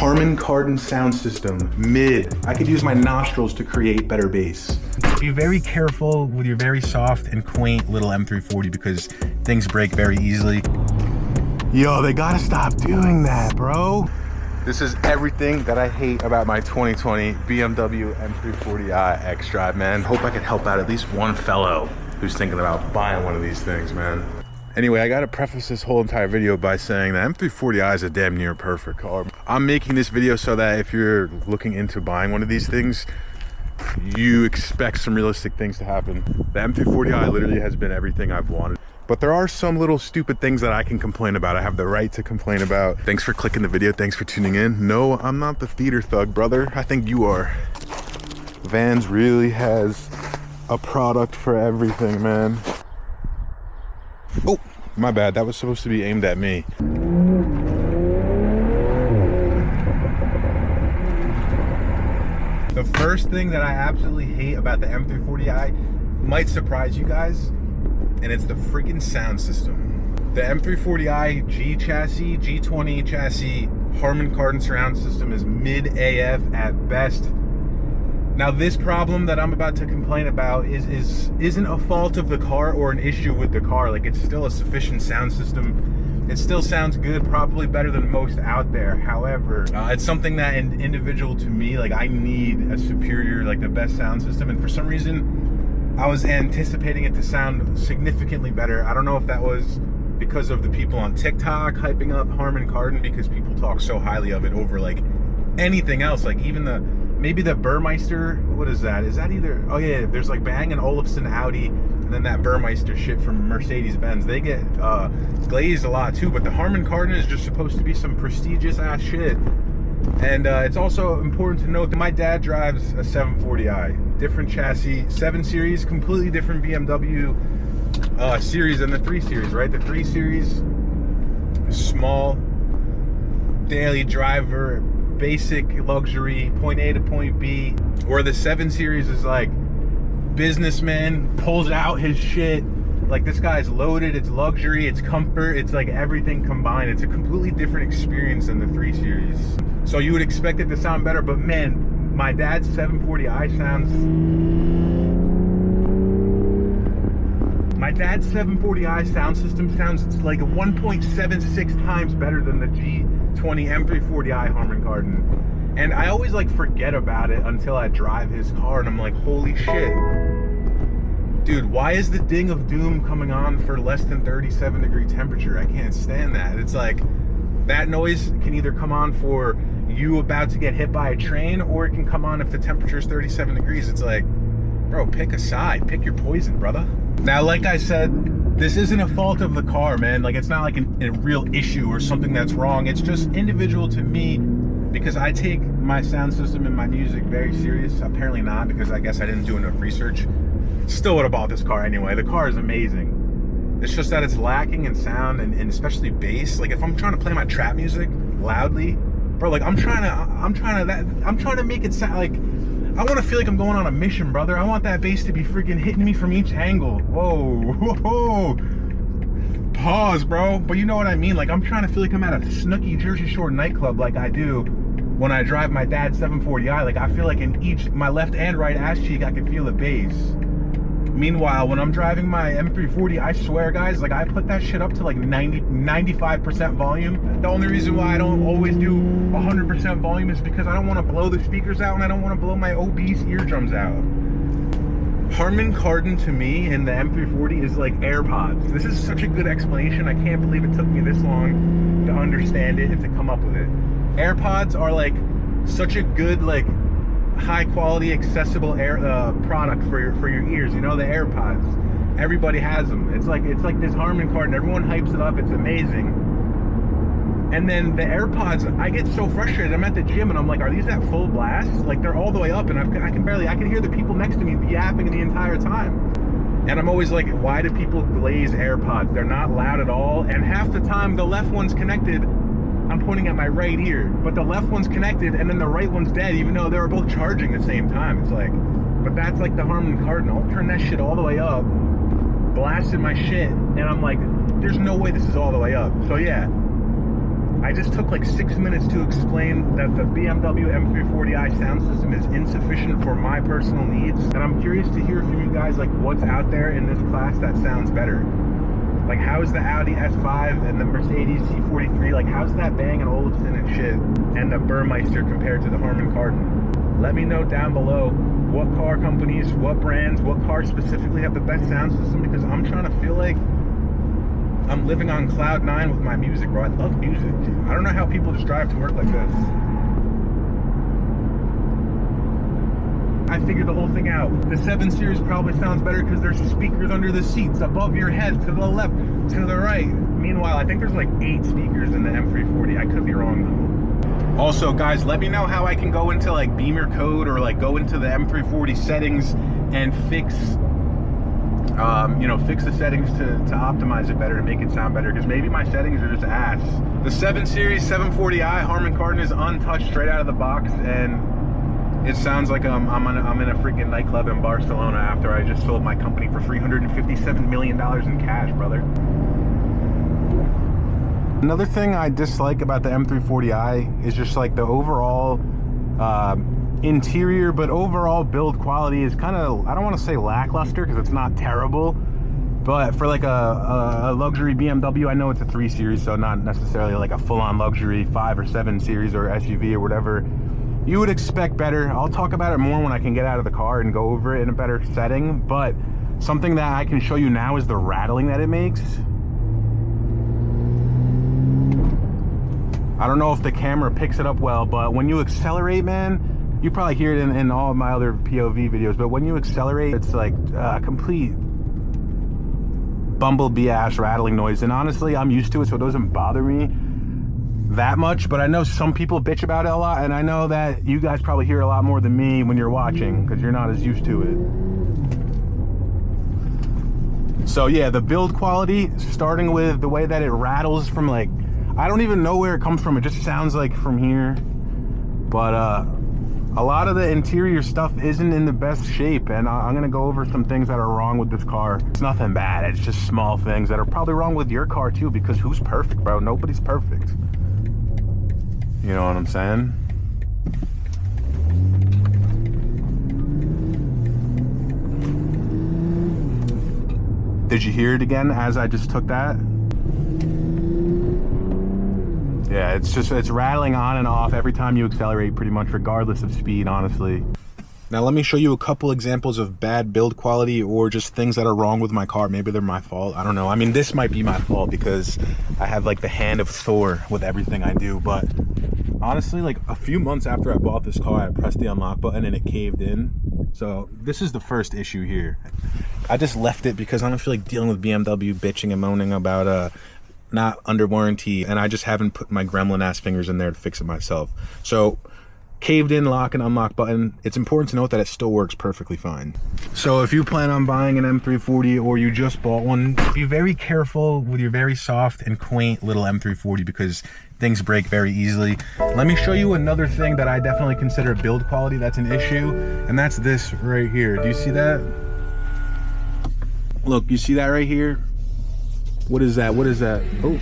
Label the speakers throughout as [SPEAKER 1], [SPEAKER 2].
[SPEAKER 1] Harman Kardon sound system, mid. I could use my nostrils to create better bass. Be very careful with your very soft and quaint little M340 because things break very easily. Yo, they gotta stop doing that, bro. This is everything that I hate about my 2020 BMW M340i X-Drive, man. Hope I could help out at least one fellow who's thinking about buying one of these things, man. Anyway, I gotta preface this whole entire video by saying that M340i is a damn near perfect car. I'm making this video so that if you're looking into buying one of these things, you expect some realistic things to happen. The M340i literally has been everything I've wanted. But there are some little stupid things that I can complain about. I have the right to complain about. Thanks for clicking the video. Thanks for tuning in. No, I'm not the theater thug, brother. I think you are. Vans really has a product for everything, man. Oh, my bad. That was supposed to be aimed at me. The first thing that I absolutely hate about the M340i might surprise you guys, and it's the freaking sound system. The M340i G chassis, G20 chassis, Harman Kardon surround system is mid AF at best. Now this problem that I'm about to complain about isn't a fault of the car or an issue with the car. Like, it's still a sufficient sound system. It still sounds good, probably better than most out there. However, it's something that individual to me, like, I need a superior, like the best sound system. And for some reason, I was anticipating it to sound significantly better. I don't know if that was because of the people on TikTok hyping up Harman Kardon, because people talk so highly of it over like anything else. Like even maybe the Burmeister, what is that? Is that either, oh yeah, there's like Bang & Olufsen Audi, and then that Burmeister shit from Mercedes-Benz. They get glazed a lot too, but the Harman Kardon is just supposed to be some prestigious ass shit. And it's also important to note that my dad drives a 740i, different chassis, 7 Series, completely different BMW series than the 3 Series, right? The 3 Series, small, daily driver, basic luxury, point A to point B, where the 7 Series is like businessman, pulls out his shit. Like, this guy's loaded, it's luxury, it's comfort, it's like everything combined. It's a completely different experience than the 3 Series. So you would expect it to sound better, but man, my dad's 740i sounds... My dad's 740i sound system sounds like 1.76 times better than the G20 M340i Harman Kardon. And I always like forget about it until I drive his car and I'm like, holy shit. Dude, why is the ding of doom coming on for less than 37-degree temperature? I can't stand that. It's like, that noise can either come on for you about to get hit by a train, or it can come on if the temperature is 37 degrees. It's like, bro, pick a side, pick your poison, brother. Now, like I said, this isn't a fault of the car, man. Like, it's not like a real issue or something that's wrong. It's just individual to me, because I take my sound system and my music very serious. Apparently not, because I guess I didn't do enough research. Still would have bought this car anyway. The car is amazing. It's just that it's lacking in sound and especially bass. Like, if I'm trying to play my trap music loudly, bro, like I'm trying to make it sound like, I want to feel like I'm going on a mission, brother. I want that bass to be freaking hitting me from each angle. Whoa, whoa, pause, bro. But you know what I mean? Like, I'm trying to feel like I'm at a snooky Jersey Shore nightclub, like I do when I drive my dad's 740i. Like, I feel like in each, my left and right ass cheek, I can feel the bass. Meanwhile, when I'm driving my M340, I swear, guys, like, I put that shit up to like 95% volume. The only reason why I don't always do 100% volume is because I don't want to blow the speakers out and I don't want to blow my obese eardrums out. Harman Kardon to me in the M340 is like AirPods. This is such a good explanation. I can't believe it took me this long to understand it and to come up with it. AirPods are like such a good, like, high quality accessible product for your ears. You know, the AirPods, everybody has them. It's like this Harman Kardon, everyone hypes it up, it's amazing. And then the AirPods, I get so frustrated. I'm at the gym and I'm like, are these at full blast? Like, they're all the way up and I can hear the people next to me yapping the entire time. And I'm always like, why do people glaze AirPods? They're not loud at all, and half the time the left one's connected. I'm pointing at my right ear, but the left one's connected and then the right one's dead, even though they were both charging at the same time. It's like, but that's like the Harman Kardon. I'll turn that shit all the way up, blasting my shit, and I'm like, there's no way this is all the way up. So yeah, I just took like 6 minutes to explain that the BMW M340i sound system is insufficient for my personal needs. And I'm curious to hear from you guys, like, what's out there in this class that sounds better? Like, how's the Audi S5 and the Mercedes C43, like, how's that Bang & Olufsen and shit and the Burmeister compared to the Harman Kardon? Let me know down below what car companies, what brands, what cars specifically have the best sound system, because I'm trying to feel like I'm living on cloud 9 with my music, bro. I love music. I don't know how people just drive to work like this. I figured the whole thing out. The 7 Series probably sounds better because there's speakers under the seats, above your head, to the left, to the right. Meanwhile, I think there's like 8 speakers in the M340. I could be wrong though. Also, guys, let me know how I can go into like Beamer code or like go into the M340 settings and fix you know, fix the settings to optimize it better and make it sound better, because maybe my settings are just ass. The 7 Series 740i Harman Kardon is untouched straight out of the box, and it sounds like I'm in a freaking nightclub in Barcelona after I just sold my company for $357 million in cash, brother. Another thing I dislike about the M340i is just like the overall interior, but overall build quality is kind of, I don't want to say lackluster because it's not terrible, but for like a luxury BMW, I know it's a 3 Series, so not necessarily like a full-on luxury 5 or 7 Series or SUV or whatever, you would expect better. I'll talk about it more when I can get out of the car and go over it in a better setting, but something that I can show you now is the rattling that it makes. I don't know if the camera picks it up well, but when you accelerate, man, you probably hear it in all of my other POV videos, but when you accelerate, it's like a complete bumblebee ass rattling noise. And honestly, I'm used to it, so it doesn't bother me that much, but I know some people bitch about it a lot, and I know that you guys probably hear a lot more than me when you're watching because you're not as used to it. So yeah, the build quality, starting with the way that it rattles from, like, I don't even know where it comes from, it just sounds like from here, but a lot of the interior stuff isn't in the best shape, and I'm gonna go over some things that are wrong with this car. It's nothing bad, it's just small things that are probably wrong with your car too, because who's perfect, bro? Nobody's perfect. You know what I'm saying? Did you hear it again as I just took that? Yeah, it's rattling on and off every time you accelerate, pretty much regardless of speed, honestly. Now let me show you a couple examples of bad build quality or just things that are wrong with my car. Maybe they're my fault, I don't know. I mean, this might be my fault because I have like the hand of Thor with everything I do, but honestly, like a few months after I bought this car, I pressed the unlock button and it caved in. So this is the first issue here. I just left it because I don't feel like dealing with BMW bitching and moaning about not under warranty, and I just haven't put my gremlin ass fingers in there to fix it myself. So caved in lock and unlock button, it's important to note that it still works perfectly fine. So if you plan on buying an M340 or you just bought one, be very careful with your very soft and quaint little M340 because things break very easily. Let me show you another thing that I definitely consider build quality that's an issue, and that's this right here. Do you see that? Look, you see that right here? What is that? What is that? Oh,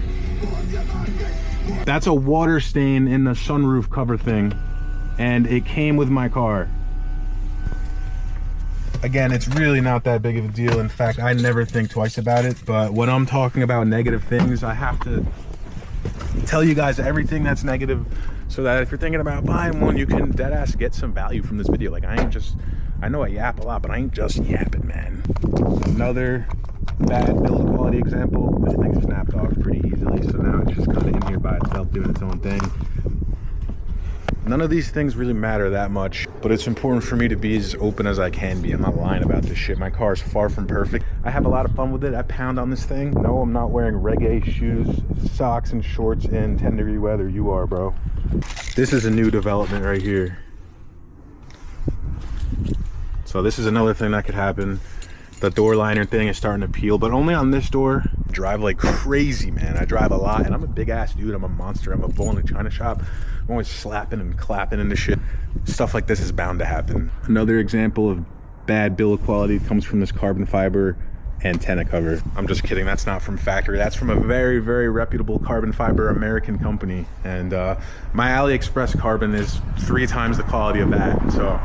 [SPEAKER 1] that's a water stain in the sunroof cover thing, and it came with my car. Again, it's really not that big of a deal. In fact, I never think twice about it, but when I'm talking about negative things, I have to tell you guys everything that's negative so that if you're thinking about buying one, you can deadass get some value from this video. Like, I know I yap a lot, but I ain't just yapping, man. Another bad build quality example, this thing snapped off pretty easily, so now it's just kind of in here by itself doing its own thing. None of these things really matter that much, but it's important for me to be as open as I can be. I'm not lying about this shit. My car is far from perfect. I have a lot of fun with it. I pound on this thing. No, I'm not wearing reggae shoes, socks, and shorts in 10-degree weather. You are, bro. This is a new development right here. So this is another thing that could happen. The door liner thing is starting to peel, but only on this door. I drive like crazy, man. I drive a lot, and I'm a big ass dude. I'm a monster. I'm a bull in a china shop. I'm always slapping and clapping into shit. Stuff like this is bound to happen. Another example of bad build quality comes from this carbon fiber antenna cover. I'm just kidding, that's not from factory. That's from a very, very reputable carbon fiber American company. And my AliExpress carbon is 3 times the quality of that. So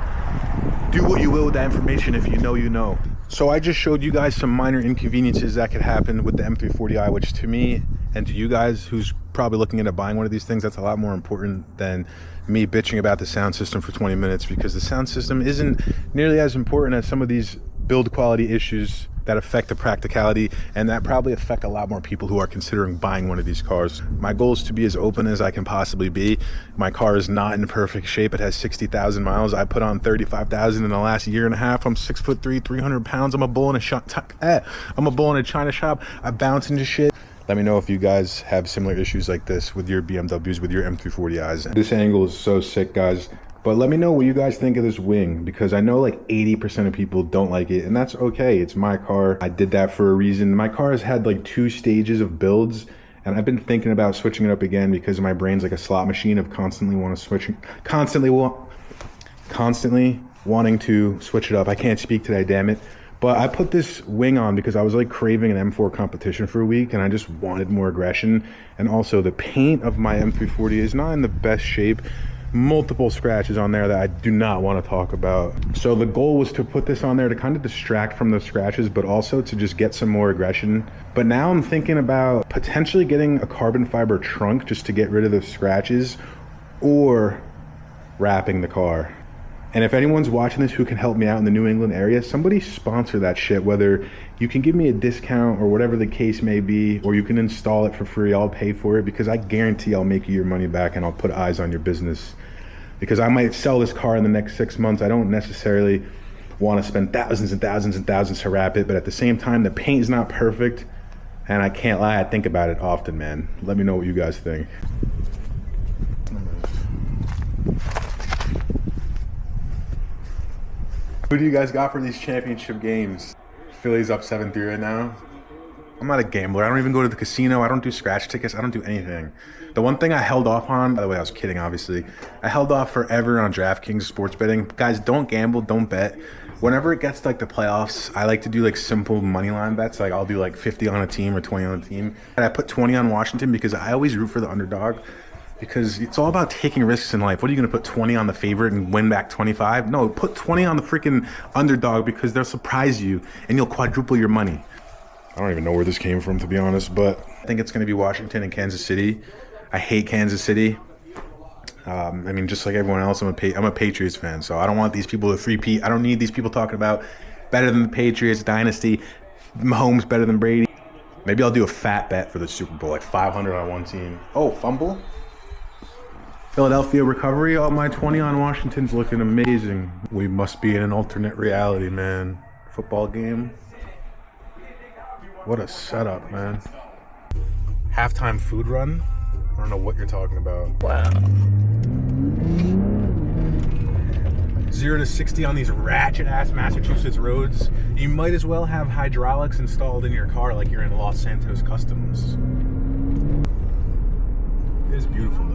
[SPEAKER 1] do what you will with that information. If you know, you know. So I just showed you guys some minor inconveniences that could happen with the M340i, which to me and to you guys who's probably looking into buying one of these things, that's a lot more important than me bitching about the sound system for 20 minutes, because the sound system isn't nearly as important as some of these build quality issues that affect the practicality, and that probably affect a lot more people who are considering buying one of these cars. My goal is to be as open as I can possibly be. My car is not in perfect shape. It has 60,000 miles. I put on 35,000 in the last year and a half. I'm 6'3", 300 pounds. I'm a bull in a China shop. I bounce into shit. Let me know if you guys have similar issues like this with your BMWs, with your M340is. This angle is so sick, guys. But let me know what you guys think of this wing, because I know like 80% of people don't like it, and that's okay. It's my car. I did that for a reason. My car has had like 2 stages of builds, and I've been thinking about switching it up again because my brain's like a slot machine of constantly wanting to switch it up. I can't speak today, damn it. But I put this wing on because I was like craving an M4 competition for a week, and I just wanted more aggression. And also the paint of my M340 is not in the best shape. Multiple scratches on there that I do not want to talk about. So the goal was to put this on there to kind of distract from those scratches, but also to just get some more aggression. But now I'm thinking about potentially getting a carbon fiber trunk just to get rid of the scratches, or wrapping the car. And if anyone's watching this who can help me out in the New England area, somebody sponsor that shit. Whether you can give me a discount or whatever the case may be, or you can install it for free, I'll pay for it, because I guarantee I'll make you your money back and I'll put eyes on your business. Because I might sell this car in the next 6 months. I don't necessarily want to spend thousands and thousands and thousands to wrap it, but at the same time, the paint is not perfect, and I can't lie, I think about it often, man. Let me know what you guys think. Who do you guys got for these championship games? Philly's up 7-3 right now. I'm not a gambler. I don't even go to the casino. I don't do scratch tickets. I don't do anything. The one thing I held off on, by the way, I was kidding, obviously. I held off forever on DraftKings sports betting. Guys, don't gamble, don't bet. Whenever it gets to like the playoffs, I like to do like simple money line bets. Like I'll do like 50 on a team or 20 on a team. And I put 20 on Washington because I always root for the underdog. Because it's all about taking risks in life. What are you going to put 20 on the favorite and win back 25? No, put 20 on the freaking underdog, because they'll surprise you and you'll quadruple your money. I don't even know where this came from, to be honest, but I think it's going to be Washington and Kansas City. I hate Kansas City. I mean, just like everyone else, I'm a Patriots fan, so I don't want these people to three-peat. I don't need these people talking about better than the Patriots, dynasty, Mahomes better than Brady. Maybe I'll do a fat bet for the Super Bowl, like 500 on one team. Oh, fumble? Philadelphia recovery. Oh, my 20 on Washington's looking amazing. We must be in an alternate reality, man. Football game. What a setup, man. Halftime food run? I don't know what you're talking about.
[SPEAKER 2] Wow.
[SPEAKER 1] 0 to 60 on these ratchet-ass Massachusetts roads. You might as well have hydraulics installed in your car like you're in Los Santos Customs. It is beautiful, though.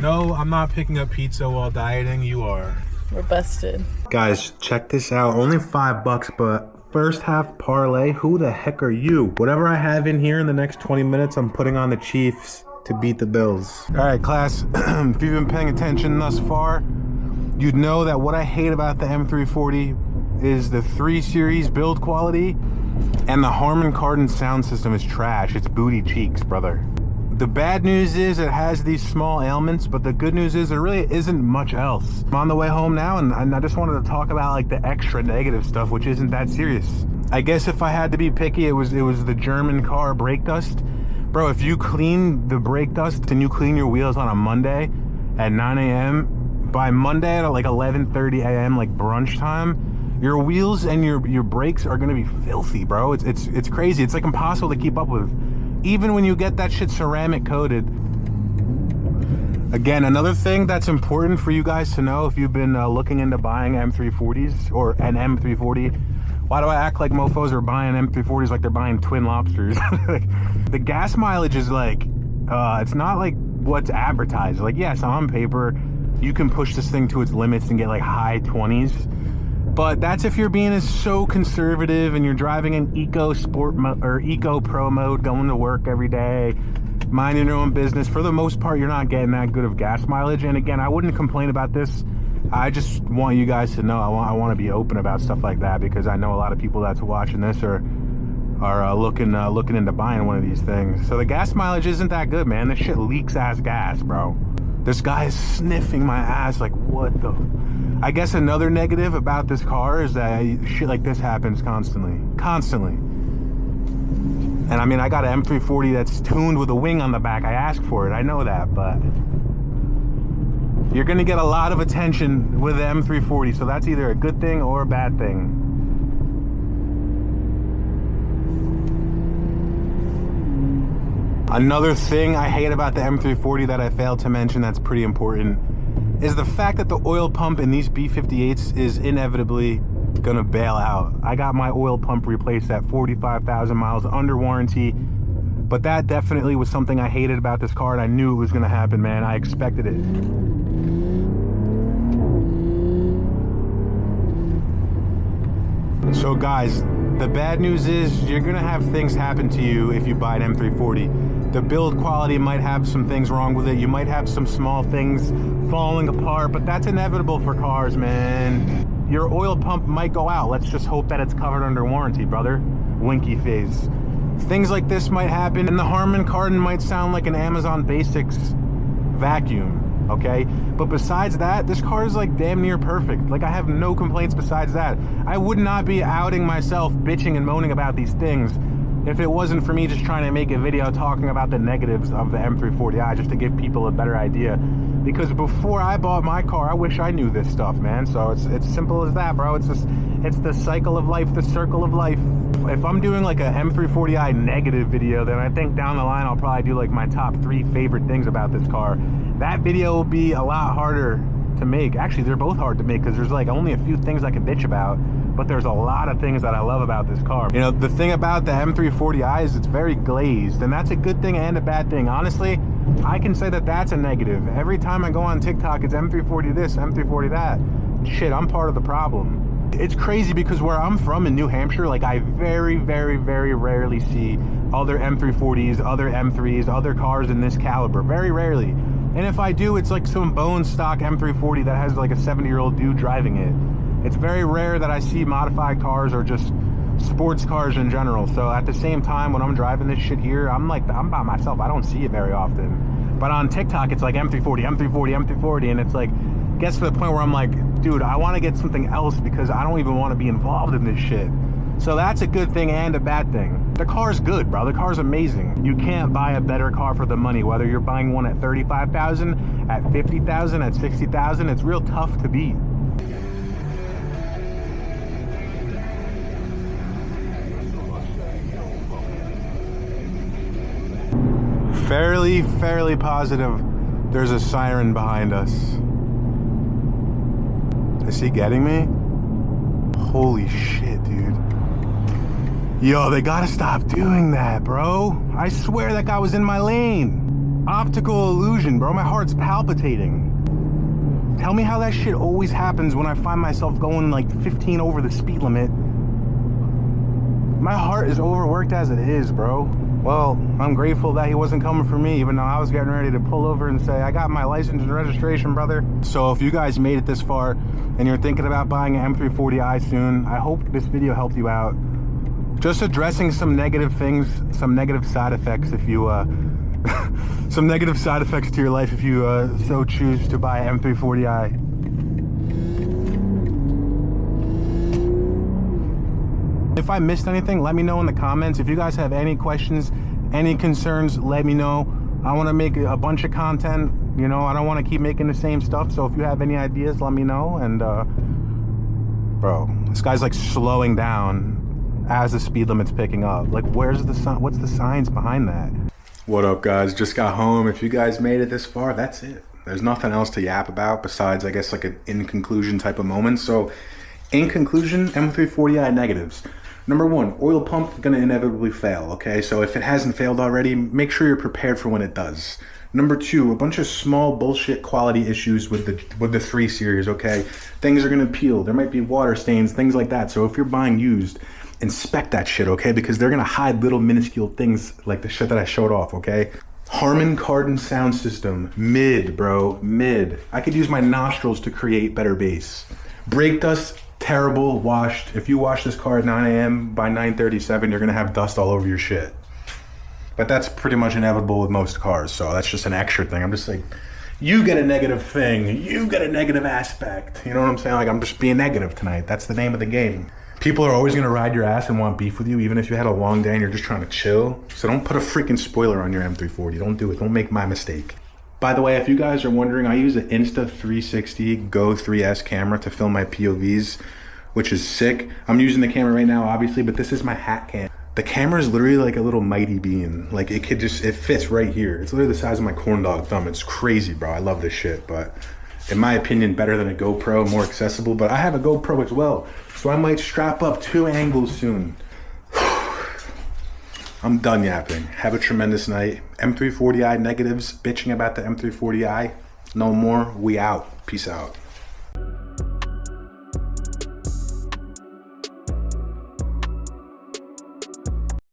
[SPEAKER 1] No, I'm not picking up pizza while dieting. You are.
[SPEAKER 2] We're busted.
[SPEAKER 1] Guys, check this out. Only $5, but first half parlay. Who the heck are you? Whatever I have in here in the next 20 minutes, I'm putting on the Chiefs to beat the Bills. All right, class. If you've been paying attention thus far, you'd know that what I hate about the M340 is the 3 Series build quality, and the Harman Kardon sound system is trash. It's booty cheeks, brother. The bad news is it has these small ailments, but the good news is there really isn't much else. I'm on the way home now, and I just wanted to talk about like the extra negative stuff, which isn't that serious. I guess if I had to be picky, it was the German car brake dust. Bro, if you clean the brake dust and you clean your wheels on a Monday at 9 a.m., by Monday at like 11:30 a.m., like brunch time, your wheels and your brakes are gonna be filthy, bro. It's crazy. It's like impossible to keep up with. Even when you get that shit ceramic coated. Again, another thing that's important for you guys to know if you've been looking into buying M340s or an M340. Why do I act like mofos are buying M340s like they're buying Twin Lobsters? The gas mileage is like, it's not like what's advertised. Like, yes, on paper, you can push this thing to its limits and get like high 20s. But that's if you're being so conservative and you're driving an eco sport or eco pro mode, going to work every day, minding your own business. For the most part, you're not getting that good of gas mileage. And again, I wouldn't complain about this. I just want you guys to know, I want to be open about stuff like that, because I know a lot of people that's watching this are looking into buying one of these things. So the gas mileage isn't that good, man. This shit leaks ass gas, bro. This guy is sniffing my ass like, what the? I guess another negative about this car is that shit like this happens constantly. And I mean, I got an M340 that's tuned with a wing on the back. I asked for it, I know that, but you're gonna get a lot of attention with the M340, so that's either a good thing or a bad thing. Another thing I hate about the M340 that I failed to mention that's pretty important is the fact that the oil pump in these B58s is inevitably gonna bail out. I got my oil pump replaced at 45,000 miles under warranty, but that definitely was something I hated about this car, and I knew it was gonna happen, man. I expected it. So guys, the bad news is you're gonna have things happen to you if you buy an M340. The build quality might have some things wrong with it. You might have some small things falling apart, but that's inevitable for cars, man. Your oil pump might go out. Let's just hope that it's covered under warranty, brother. Winky face. Things like this might happen, and the Harman Kardon might sound like an Amazon Basics vacuum, okay? But besides that, this car is like damn near perfect. Like, I have no complaints besides that. I would not be outing myself, bitching and moaning about these things if it wasn't for me just trying to make a video talking about the negatives of the M340i, just to give people a better idea. Because before I bought my car, I wish I knew this stuff, man. So it's simple as that, bro. It's the cycle of life, the circle of life. If I'm doing like a M340i negative video, then I think down the line I'll probably do like my top 3 favorite things about this car. That video will be a lot harder to make. Actually, they're both hard to make because there's like only a few things I can bitch about, but there's a lot of things that I love about this car. You know, the thing about the M340i is it's very glazed, and that's a good thing and a bad thing. Honestly, I can say that that's a negative. Every time I go on TikTok, it's M340 this, M340 that. Shit, I'm part of the problem. It's crazy because where I'm from in New Hampshire, like, I very, very, very rarely see other M340s, other M3s, other cars in this caliber. Very rarely. And if I do, it's like some bone stock M340 that has like a 70-year-old dude driving it. It's very rare that I see modified cars or just sports cars in general. So at the same time, when I'm driving this shit here, I'm by myself. I don't see it very often. But on TikTok, it's like M340, M340, M340, and it's like, gets to the point where I'm like, dude, I want to get something else because I don't even want to be involved in this shit. So that's a good thing and a bad thing. The car's good, bro. The car's amazing. You can't buy a better car for the money, whether you're buying one at 35,000, at 50,000, at 60,000. It's real tough to beat. Fairly positive there's a siren behind us. Is he getting me? Holy shit, dude. Yo, they gotta stop doing that, bro. I swear that guy was in my lane. Optical illusion, bro. My heart's palpitating. Tell me how that shit always happens when I find myself going like 15 over the speed limit. My heart is overworked as it is, bro. Well, I'm grateful that he wasn't coming for me, even though I was getting ready to pull over and say, I got my license and registration, brother. So if you guys made it this far and you're thinking about buying an M340i soon, I hope this video helped you out. Just addressing some negative things, some negative side effects if you, some negative side effects to your life if you so choose to buy an M340i. If I missed anything, let me know in the comments. If you guys have any questions, any concerns, let me know. I want to make a bunch of content. You know, I don't want to keep making the same stuff. So if you have any ideas, let me know. And, bro, this guy's like slowing down as the speed limit's picking up. Like, where's the sign? What's the signs behind that? What up, guys? Just got home. If you guys made it this far, that's it. There's nothing else to yap about besides, I guess, like an in conclusion type of moment. So, in conclusion, M340i negatives. Number one, oil pump gonna inevitably fail, okay? So if it hasn't failed already, make sure you're prepared for when it does. Number 2, a bunch of small bullshit quality issues with the 3 Series, okay? Things are gonna peel, there might be water stains, things like that. So if you're buying used, inspect that shit, okay? Because they're gonna hide little minuscule things like the shit that I showed off, okay? Harman Kardon sound system, mid, bro, mid. I could use my nostrils to create better bass. Brake dust, terrible, washed. If you wash this car at 9 a.m., by 9:37, you're gonna have dust all over your shit. But that's pretty much inevitable with most cars, so that's just an extra thing. I'm just like, you get a negative thing, you get a negative aspect. You know what I'm saying? Like, I'm just being negative tonight. That's the name of the game. People are always gonna ride your ass and want beef with you, even if you had a long day and you're just trying to chill. So don't put a freaking spoiler on your M340. Don't do it. Don't make my mistake. By the way, if you guys are wondering, I use an Insta360 Go 3S camera to film my POVs, which is sick. I'm using the camera right now, obviously, but this is my hat cam. The camera is literally like a little mighty bean. Like it fits right here. It's literally the size of my corn dog thumb. It's crazy, bro. I love this shit, but in my opinion, better than a GoPro, more accessible. But I have a GoPro as well, so I might strap up 2 angles soon. I'm done yapping. Have a tremendous night. M340i negatives, bitching about the M340i. No more. We out. Peace out.